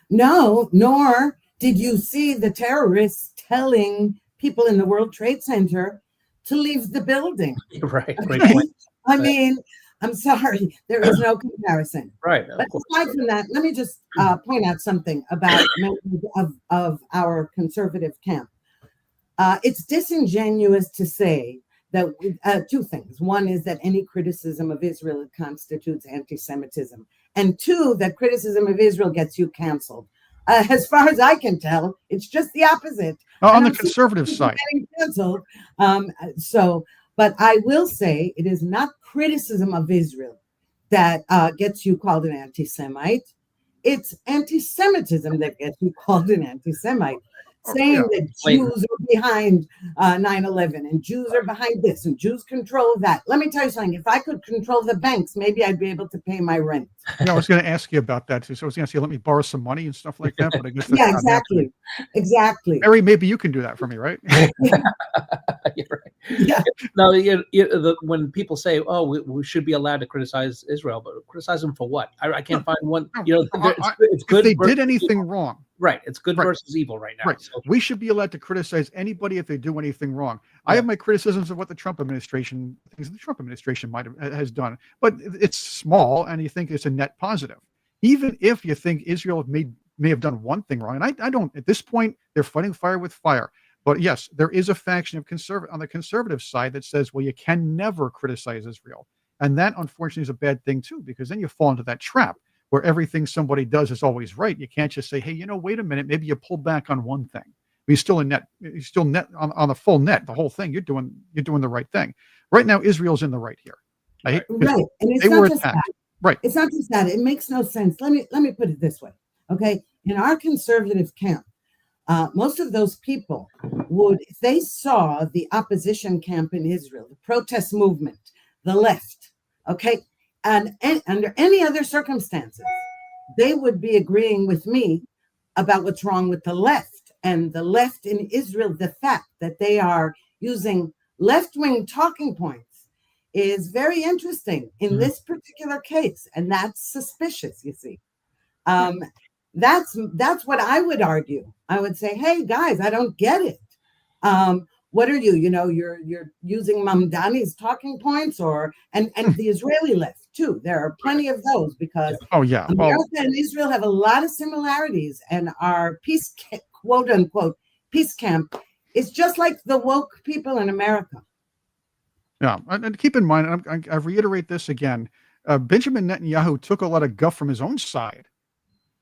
No, nor did you see the terrorists telling people in the World Trade Center to leave the building. Right. Okay? Great point. I mean, I'm sorry, there is no comparison. Right. But aside from that, let me just point out something about members of our conservative camp. It's disingenuous to say that two things. One is that any criticism of Israel constitutes anti-Semitism. And two, that criticism of Israel gets you canceled. As far as I can tell, it's just the opposite. On the conservative side. Getting canceled. But I will say it is not criticism of Israel that gets you called an anti-Semite. It's anti-Semitism that gets you called an anti-Semite. Saying that Jews are behind 9/11 and Jews are behind this and Jews control that. Let me tell you something. If I could control the banks, maybe I'd be able to pay my rent. Yeah, I was going to ask you about that too. So I was going to say, let me borrow some money and stuff like that. But I guess that's Yeah, not exactly. Exactly. Mary, maybe you can do that for me, right? You're right. Yeah. No, when people say, "Oh, we should be allowed to criticize Israel," but criticize them for what? I can't find one. It's good. If they did anything wrong, right? It's good versus evil right now. Right. So we should be allowed to criticize anybody if they do anything wrong. I have my criticisms of what the Trump administration has done, but it's small, and you think it's a net positive. Even if you think Israel may have done one thing wrong, and I don't. At this point, they're fighting fire with fire. But yes, there is a faction of on the conservative side that says, well, you can never criticize Israel. And that, unfortunately, is a bad thing, too, because then you fall into that trap where everything somebody does is always right. You can't just say, hey, wait a minute, maybe you pull back on one thing. But you're still net on the full net, the whole thing. You're doing the right thing. Right now, Israel's in the right here. Right. And it's they not were just attacked. that. Right. It's not just that. It makes no sense. Let me put it this way. Okay. In our conservative camp, most of those people would, if they saw the opposition camp in Israel, the protest movement, the left, okay, and under any other circumstances, they would be agreeing with me about what's wrong with the left. And the left in Israel, the fact that they are using left-wing talking points is very interesting in this particular case. And that's suspicious, you see. That's what I would argue. I would say, hey guys, I don't get it. What are you? You're using Mamdani's talking points, and the Israeli left too. There are plenty of those because America and Israel have a lot of similarities, and our quote unquote peace camp is just like the woke people in America. Yeah, and keep in mind, I reiterate this again. Benjamin Netanyahu took a lot of guff from his own side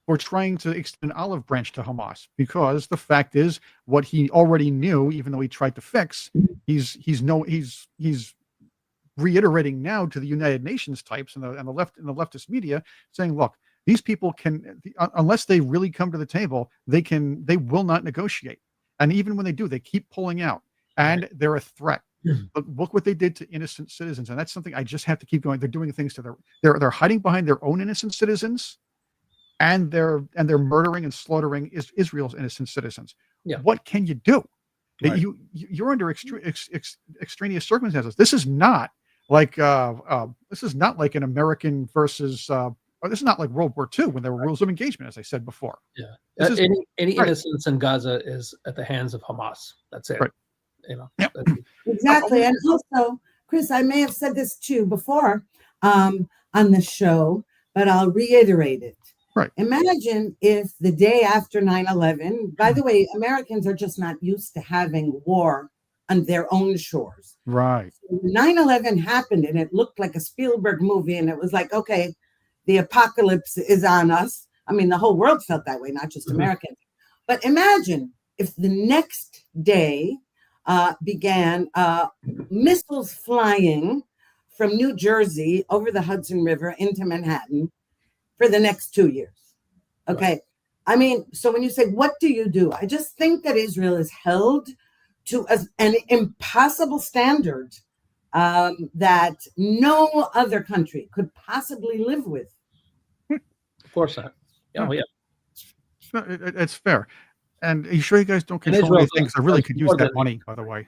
for trying to extend an olive branch to Hamas, because the fact is, what he already knew, even though he tried to fix, he's reiterating now to the United Nations types and the leftist media, saying, look, these people can, unless they really come to the table, they will not negotiate. And even when they do, they keep pulling out, and they're a threat. But look what they did to innocent citizens, and that's something I just have to keep going. They're doing things to they're hiding behind their own innocent citizens. And they're murdering and slaughtering Israel's innocent citizens. Yeah. What can you do? Right. You're under extraneous circumstances. This is not like an American versus. This is not like World War II when there were rules of engagement, as I said before. Yeah. Any innocence in Gaza is at the hands of Hamas. That's it. Right. Exactly. And also, Chris, I may have said this too before on the show, but I'll reiterate it. Right. Imagine if the day after 9/11, by the way, Americans are just not used to having war on their own shores. Right. So 9/11 happened and it looked like a Spielberg movie, and it was like, okay, the apocalypse is on us. I mean, the whole world felt that way, not just Americans. But imagine if the next day began missiles flying from New Jersey over the Hudson River into Manhattan for the next 2 years. Okay. Right. I mean, so when you say, what do you do? I just think that Israel is held to an impossible standard that no other country could possibly live with. Of course not. Oh, yeah. It's fair. And are you sure you guys don't control anything? Because I really could use that money, by the way.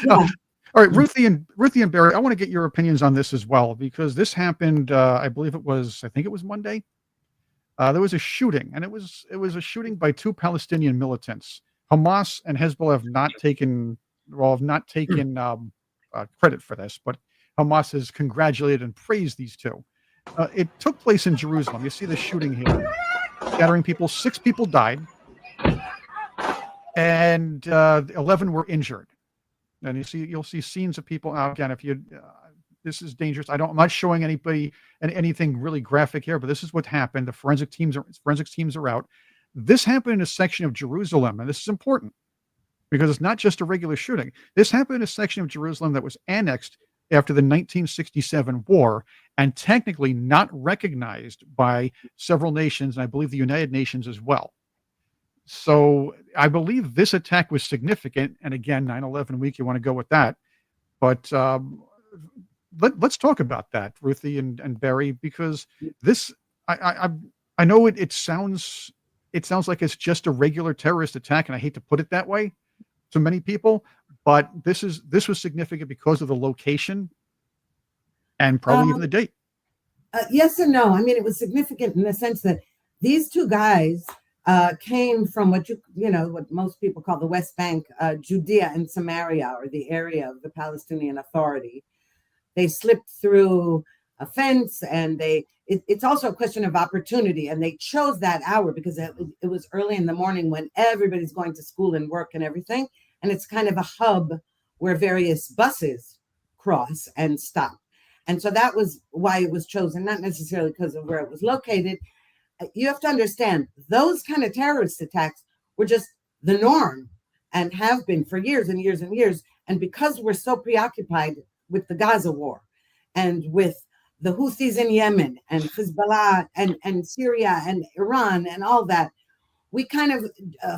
Yeah. All right, Ruthie and Barry, I want to get your opinions on this as well, because this happened, I think it was Monday. There was a shooting, and it was a shooting by two Palestinian militants. Hamas and Hezbollah have not taken credit for this, but Hamas has congratulated and praised these two. It took place in Jerusalem. You see the shooting here, scattering people. 6 people died, and 11 were injured. And you'll see scenes of people out again. If you, this is dangerous. I'm not showing anybody anything really graphic here, but this is what happened. The forensics teams are out. This happened in a section of Jerusalem, and this is important because it's not just a regular shooting. This happened in a section of Jerusalem that was annexed after the 1967 war and technically not recognized by several nations, and I believe the United Nations as well. So I believe this attack was significant. And again, 9/11 week, you want to go with that. But let's talk about that, Ruthie and Barry, because this, I know it sounds like it's just a regular terrorist attack, and I hate to put it that way to many people, but this was significant because of the location and probably even the date. Yes and no. I mean, it was significant in the sense that these two guys came from what most people call the West Bank, Judea and Samaria, or the area of the Palestinian Authority. They slipped through a fence, and it's also a question of opportunity. And they chose that hour because it was early in the morning when everybody's going to school and work and everything. And it's kind of a hub where various buses cross and stop. And so that was why it was chosen, not necessarily because of where it was located. You have to understand, those kind of terrorist attacks were just the norm and have been for years and years and years. And because we're so preoccupied with the Gaza war and with the Houthis in Yemen and Hezbollah and Syria and Iran and all that, we kind of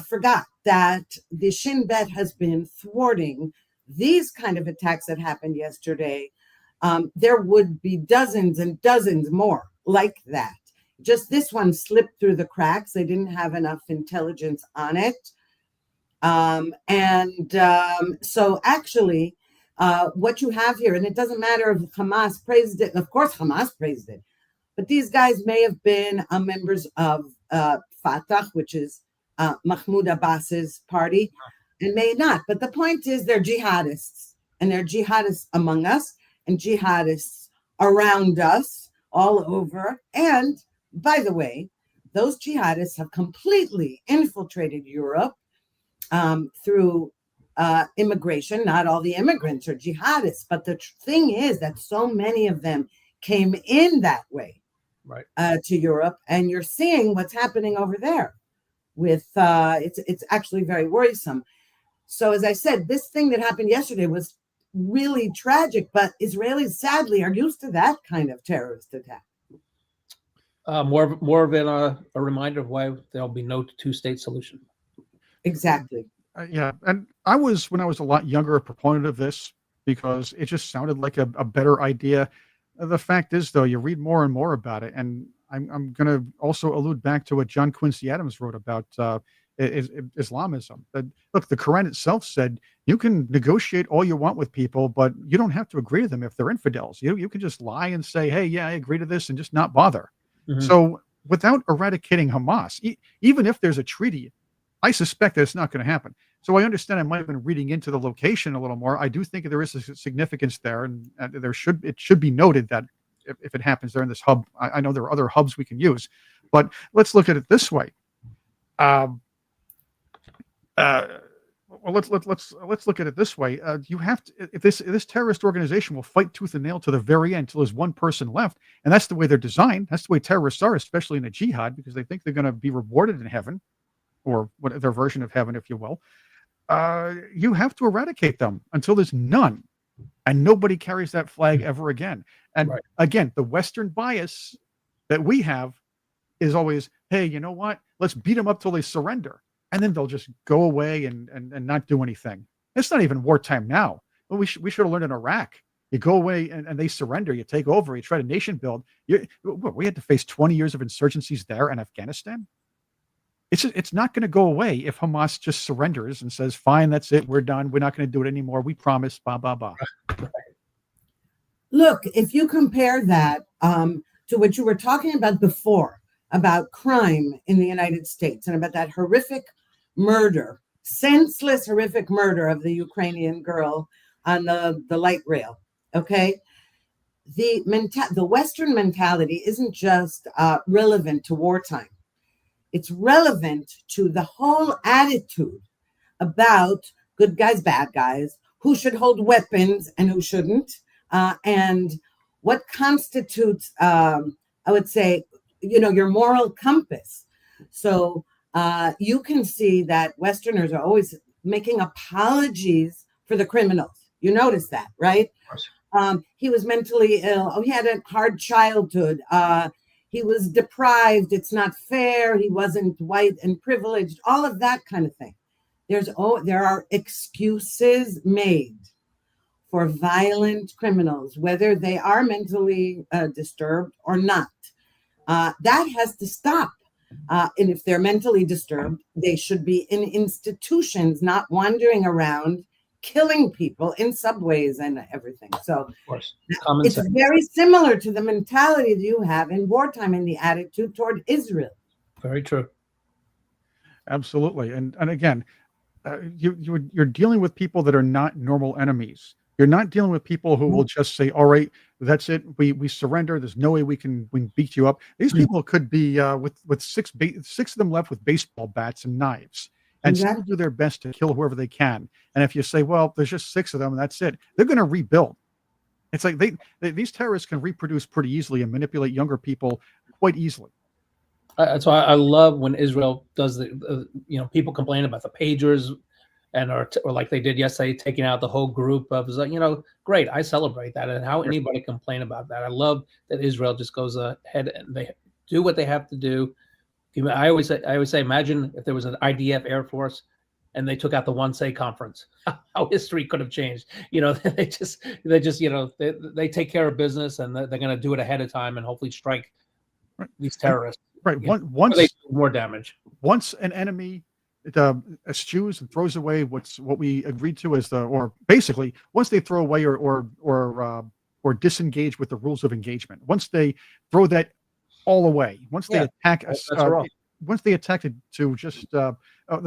forgot that the Shin Bet has been thwarting these kind of attacks that happened yesterday. There would be dozens and dozens more like that. Just this one slipped through the cracks. They didn't have enough intelligence on it. So actually, what you have here, and it doesn't matter if Hamas praised it. Of course, Hamas praised it. But these guys may have been members of Fatah, which is Mahmoud Abbas's party, and may not. But the point is they're jihadists, and they're jihadists among us and jihadists around us all over. And by the way, those jihadists have completely infiltrated Europe through immigration. Not all the immigrants are jihadists, but the thing is that so many of them came in that way, right, to Europe, and you're seeing what's happening over there. With it's actually very worrisome. So as I said, this thing that happened yesterday was really tragic, but Israelis sadly are used to that kind of terrorist attack. More of a reminder of why there'll be no two-state solution. Exactly. Yeah, and when I was a lot younger, a proponent of this because it just sounded like a better idea. The fact is, though, you read more and more about it, and I'm going to also allude back to what John Quincy Adams wrote about Islamism. That, look, the Quran itself said you can negotiate all you want with people, but you don't have to agree to them if they're infidels. You can just lie and say, hey, yeah, I agree to this, and just not bother. Mm-hmm. So without eradicating Hamas, even if there's a treaty, I suspect that it's not going to happen. So I understand I might have been reading into the location a little more. I do think there is a significance there, and it should be noted that if it happens there in this hub, I know there are other hubs we can use, but let's look at it this way. Well, let's look at it this way. You have to, if this terrorist organization will fight tooth and nail to the very end until there's one person left, and that's the way they're designed. That's the way terrorists are, especially in a jihad, because they think they're going to be rewarded in heaven, or what their version of heaven, if you will. You have to eradicate them until there's none, and nobody carries that flag ever again. And Right. again, the Western bias that we have is always, hey, you know what? Let's beat them up till they surrender, and then they'll just go away and not do anything. It's not even wartime now. Well, we should have learned in Iraq. You go away and they surrender. You take over. You try to nation build. We had to face 20 years of insurgencies there in Afghanistan. It's not going to go away if Hamas just surrenders and says, "Fine, that's it. We're done. We're not going to do it anymore. We promise." Blah blah blah. Look, if you compare that to what you were talking about before, about crime in the United States and about that horrific murder, senseless, horrific murder of the Ukrainian girl on the light rail, okay? The Western mentality isn't just relevant to wartime. It's relevant to the whole attitude about good guys, bad guys, who should hold weapons and who shouldn't, and what constitutes, I would say, your moral compass. So you can see that Westerners are always making apologies for the criminals. You notice that, right? He was mentally ill. Oh, he had a hard childhood. He was deprived. It's not fair. He wasn't white and privileged. All of that kind of thing. There are excuses made for violent criminals, whether they are mentally disturbed or not. That has to stop. And if they're mentally disturbed, they should be in institutions, not wandering around killing people in subways and everything. So Of course. it's very similar to the mentality that you have in wartime and the attitude toward Israel. Very true. Absolutely. And again, you're dealing with people that are not normal enemies. You're not dealing with people who will just say, "All right, that's it. We surrender. There's no way we can beat you up." These people could be with six of them left with baseball bats and knives, and still do their best to kill whoever they can. And if you say, "Well, there's just six of them, and that's it," they're going to rebuild. It's like these terrorists can reproduce pretty easily and manipulate younger people quite easily. That's why I love when Israel does the people complain about the pagers and or like they did yesterday, taking out the whole group of, great. I celebrate that. And how anybody complain about that? I love that Israel just goes ahead and they do what they have to do. I always say, imagine if there was an IDF Air Force and they took out the One-Say conference, how history could have changed. They just they take care of business and they're going to do it ahead of time and hopefully strike these terrorists. Right. Once they do more damage. Once an enemy eschews and throws away what we agreed to as basically once they throw away or disengage with the rules of engagement, once they throw that all away, once they attack us, once they attack to just the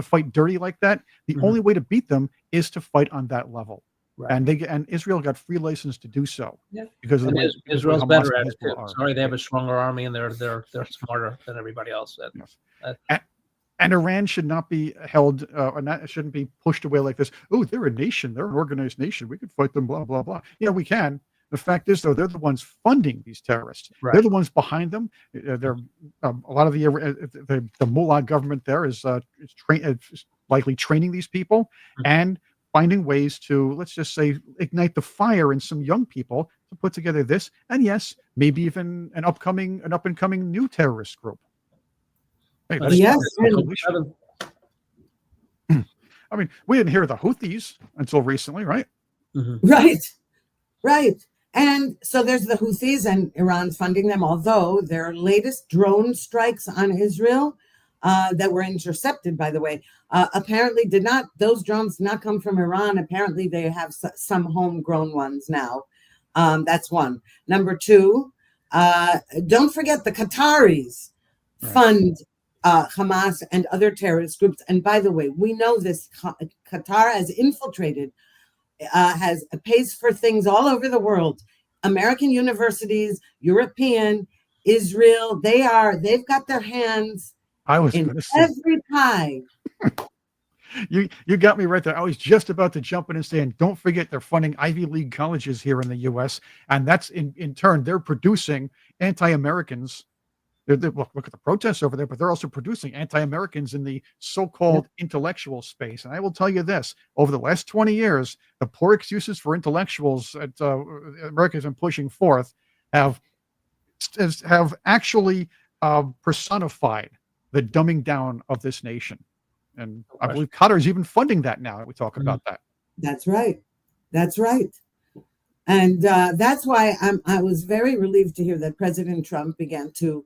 fight dirty like that, the only way to beat them is to fight on that level. Right. And Israel got free license to do so. Yeah. Because of Israel's better at it too. Sorry, they have a stronger army and they're smarter than everybody else. And Iran should not be held, shouldn't be pushed away like this. Oh, they're a nation. They're an organized nation. We could fight them, blah, blah, blah. Yeah, we can. The fact is, though, they're the ones funding these terrorists. Right. They're the ones behind them. They're a lot of the mullah government there is likely training these people and finding ways to, let's just say, ignite the fire in some young people to put together this. And yes, maybe even an up and coming new terrorist group. Hey, yes. I mean, we didn't hear of the Houthis until recently, right? Mm-hmm. Right. And so there's the Houthis and Iran's funding them, although their latest drone strikes on Israel that were intercepted, by the way, apparently those drones did not come from Iran. Apparently they have some homegrown ones now. That's one. Number two, don't forget the Qataris fund Hamas and other terrorist groups. And by the way, we know this. Qatar has infiltrated, pays for things all over the world. American universities, European, Israel, they've got their hands in every pie. You got me right there. I was just about to jump in and say, and don't forget they're funding Ivy League colleges here in the U.S. and that's in turn they're producing anti-Americans. Look at the protests over there, but they're also producing anti-Americans in the so-called intellectual space. And I will tell you this: over the last 20 years, the poor excuses for intellectuals that America has been pushing forth have actually personified the dumbing down of this nation. And I believe Qatar is even funding that now that we talk about that. That's right. That's right. And that's why I was very relieved to hear that President Trump began to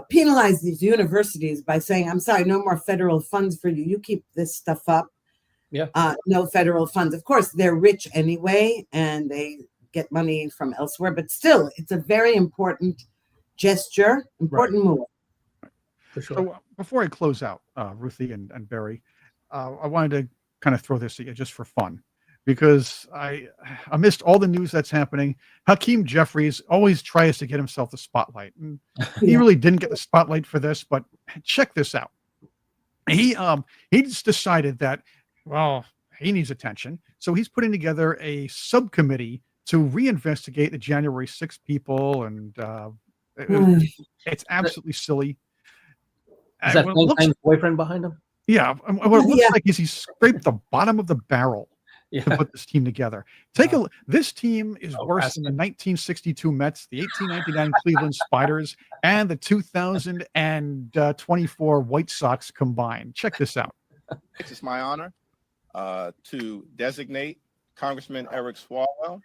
penalize these universities by saying, I'm sorry, no more federal funds for you. You keep this stuff up. Yeah. No federal funds. Of course, they're rich anyway, and they get money from elsewhere. But still, it's a very important gesture, important move. For sure. So before I close out, Ruthie and Barry, I wanted to kind of throw this at you just for fun, because amidst all the news that's happening, Hakeem Jeffries always tries to get himself the spotlight. And he really didn't get the spotlight for this, but check this out. He just decided that, well, he needs attention. So he's putting together a subcommittee to reinvestigate the January 6th people. And it's absolutely silly. Is that Fang's boyfriend behind him? Yeah. What it looks like is he scraped the bottom of the barrel to put this team together. Take a look. This team is worse than the 1962 Mets, the 1899 Cleveland Spiders, and the 2024 White Sox combined. Check this out. It's my honor to designate Congressman Eric Swalwell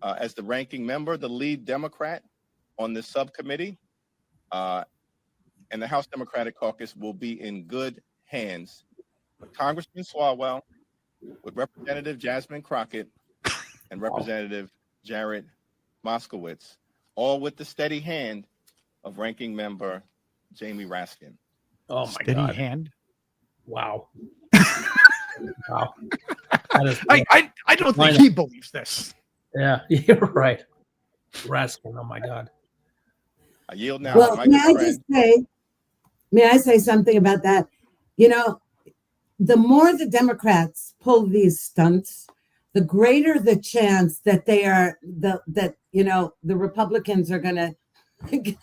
as the ranking member, the lead Democrat on this subcommittee. And the House Democratic Caucus will be in good hands with Congressman Swalwell, with Representative Jasmine Crockett, and Representative Jared Moskowitz, all with the steady hand of Ranking Member Jamie Raskin. Oh my Steady God! hand. Wow. Wow. I don't think he believes this. Yeah, you're right. Raskin. Oh my God. I yield now. Well, may I say something about that? You know, the more the Democrats pull these stunts, the greater the chance that the Republicans are gonna take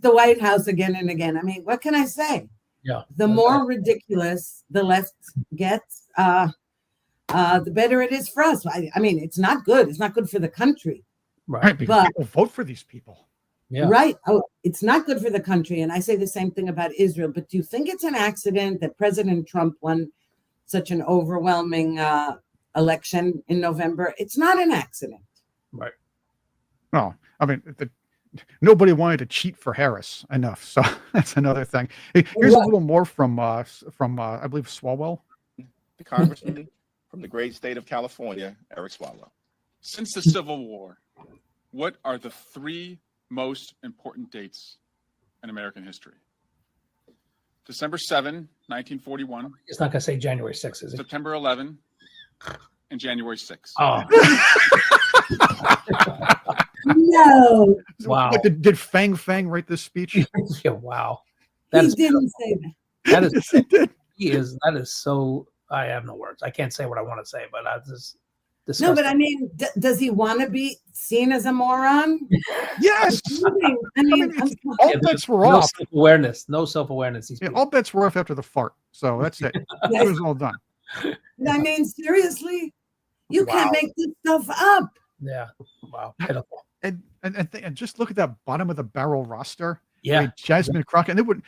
the White House again and again. I mean, what can I say? Yeah. The more ridiculous the left gets, the better it is for us. I mean, it's not good. It's not good for the country. Right. Because people vote for these people. Yeah. Right. Oh, it's not good for the country. And I say the same thing about Israel. But do you think it's an accident that President Trump won such an overwhelming election in November? It's not an accident. Right. No, I mean, nobody wanted to cheat for Harris enough. So that's another thing. Here's a little more from I believe, Swalwell. The Congressman from the great state of California, Eric Swalwell. Since the Civil War, what are the three most important dates in American history? December 7, 1941. It's not going to say January 6th, is it? September 11, and January 6th. Oh. No. Wow. Did Fang write this speech? Yeah, wow. He didn't say that. That is, Yes, he did. that is so, I have no words. I can't say what I want to say, but that's just disgusting. No, but I mean, does he want to be seen as a moron? Yes. I mean, all bets were off. No self-awareness. All bets were off after the fart. So that's it. It was all done. I mean, seriously, you can't make this stuff up. Yeah. Wow. Pitiful. And just look at that bottom of the barrel roster. Yeah. Right? Jasmine Crockett, and they would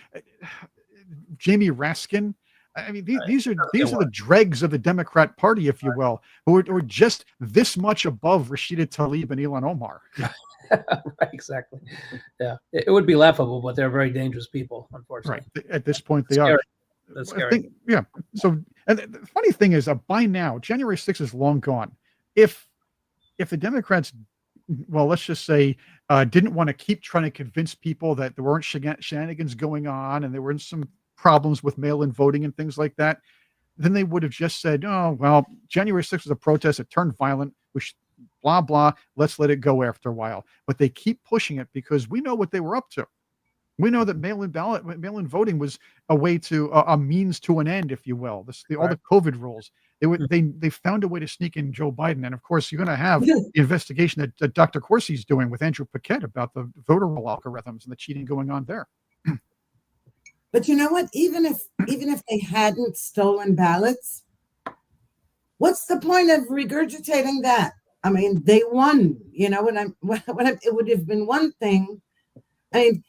Jamie Raskin. I mean, these are the dregs of the Democrat Party, if you will, who are just this much above Rashida Tlaib and Ilhan Omar. Right, exactly. Yeah, it would be laughable, but they're very dangerous people, unfortunately. Right. At this point, they are. That's scary. Yeah. So, and the funny thing is, by now, January 6th is long gone. If the Democrats, well, let's just say, didn't want to keep trying to convince people that there weren't shenanigans going on and there were some problems with mail-in voting and things like that, then they would have just said, oh, well, January 6th was a protest. It turned violent. Blah, blah. Let's let it go after a while. But they keep pushing it because we know what they were up to. We know that mail-in voting was a way to a means to an end, if you will. All the COVID rules. They found a way to sneak in Joe Biden, and of course, you're going to have the investigation that Dr. Corsi's doing with Andrew Paquette about the voter roll algorithms and the cheating going on there. But you know what? Even if they hadn't stolen ballots, what's the point of regurgitating that? I mean, they won. You know, it would have been one thing. I mean,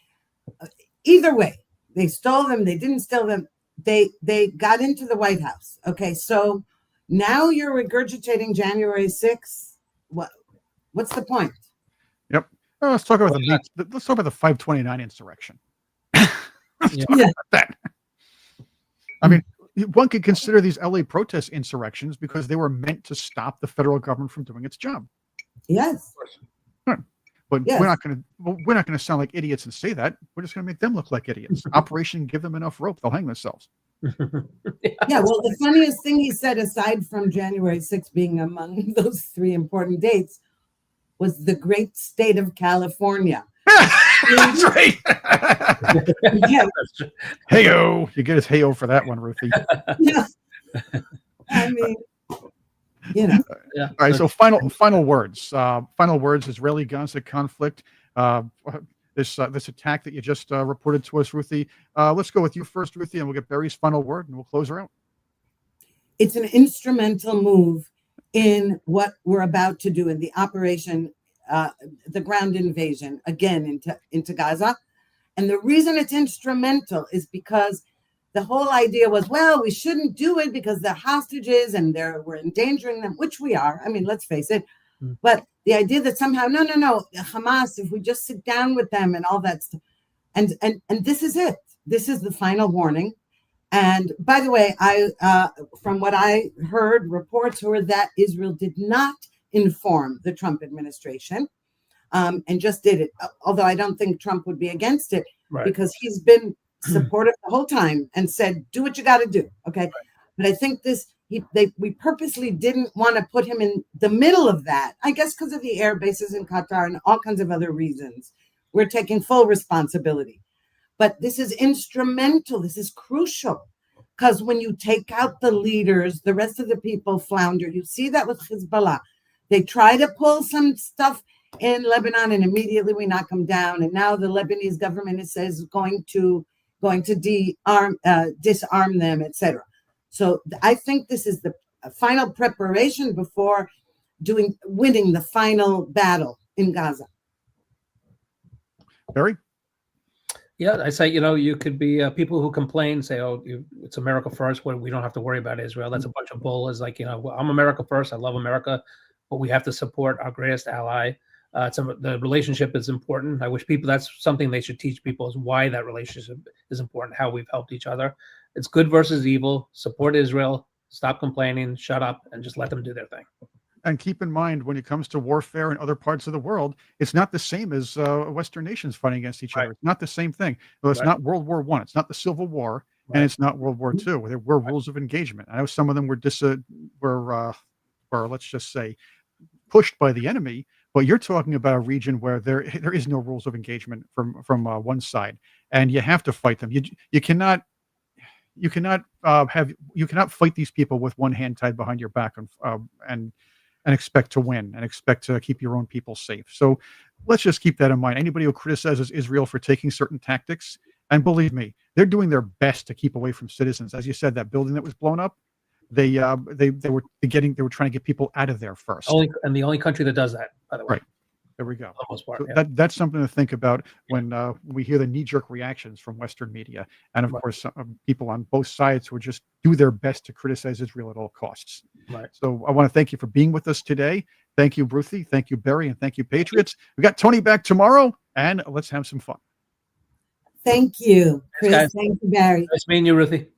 either way, they stole them. They didn't steal them. They got into the White House. Okay, so now you're regurgitating January 6th. What's the point? Yep. Well, let's talk about let's talk about the 529 insurrection. That. I mean, one could consider these LA protest insurrections because they were meant to stop the federal government from doing its job. Yes. But we're not going to sound like idiots and say that. We're just going to make them look like idiots. Operation Give Them Enough Rope, they'll hang themselves. Yeah, well, the funniest thing he said, aside from January 6th being among those 3 important dates, was the great state of California. That's right. Yeah. Hey-o. You get his hey-o for that one, Ruthie. Yeah. I mean, you know. All right, so final words. Final words, Israeli-Gaza conflict. This attack that you just reported to us, Ruthie. Let's go with you first, Ruthie, and we'll get Barry's final word, and we'll close her out. It's an instrumental move in what we're about to do in the operation, the ground invasion, again, into Gaza. And the reason it's instrumental is because the whole idea was, well, we shouldn't do it because they're hostages and we're endangering them, which we are. I mean, let's face it. But the idea that somehow, no, Hamas, if we just sit down with them and all that stuff. And this is it. This is the final warning. And by the way, from what I heard, reports were that Israel did not inform the Trump administration and just did it. Although I don't think Trump would be against it because he's been supportive the whole time and said, do what you got to do. Okay. Right. But I think we purposely didn't want to put him in the middle of that, I guess, because of the air bases in Qatar and all kinds of other reasons. We're taking full responsibility. But this is instrumental. This is crucial because when you take out the leaders, the rest of the people flounder. You see that with Hezbollah. They try to pull some stuff in Lebanon and immediately we knock them down. And now the Lebanese government says going to disarm them, etc. So I think this is the final preparation before winning the final battle in Gaza. Barry? Yeah, I say, you could be people who complain, say, oh, it's America first, we don't have to worry about Israel. That's a bunch of bull. Is like, I'm America first. I love America, but we have to support our greatest ally. The relationship is important. I wish that's something they should teach people, is why that relationship is important, how we've helped each other. It's good versus evil. Support Israel. Stop complaining. Shut up and just let them do their thing. And keep in mind, when it comes to warfare in other parts of the world, it's not the same as Western nations fighting against each other. It's not the same thing. Well, it's not World War I. It's not the Civil War, and it's not World War II. There were rules of engagement. I know some of them were let's just say, pushed by the enemy. But you're talking about a region where there is no rules of engagement from one side, and you have to fight them. You cannot fight these people with one hand tied behind your back and expect to win and expect to keep your own people safe. So let's just keep that in mind. Anybody who criticizes Israel for taking certain tactics, and believe me, they're doing their best to keep away from citizens. As you said, that building that was blown up, they were trying to get people out of there first. The only country that does that, by the way. Right. There we go. Most part, so that's something to think about when we hear the knee-jerk reactions from Western media, and of course, people on both sides who just do their best to criticize Israel at all costs. Right. So I want to thank you for being with us today. Thank you, Ruthie. Thank you, Barry, and thank you, Patriots. We got Tony back tomorrow, and let's have some fun. Thank you, Chris. Thanks, thank you, Barry. Nice meeting you, Ruthie.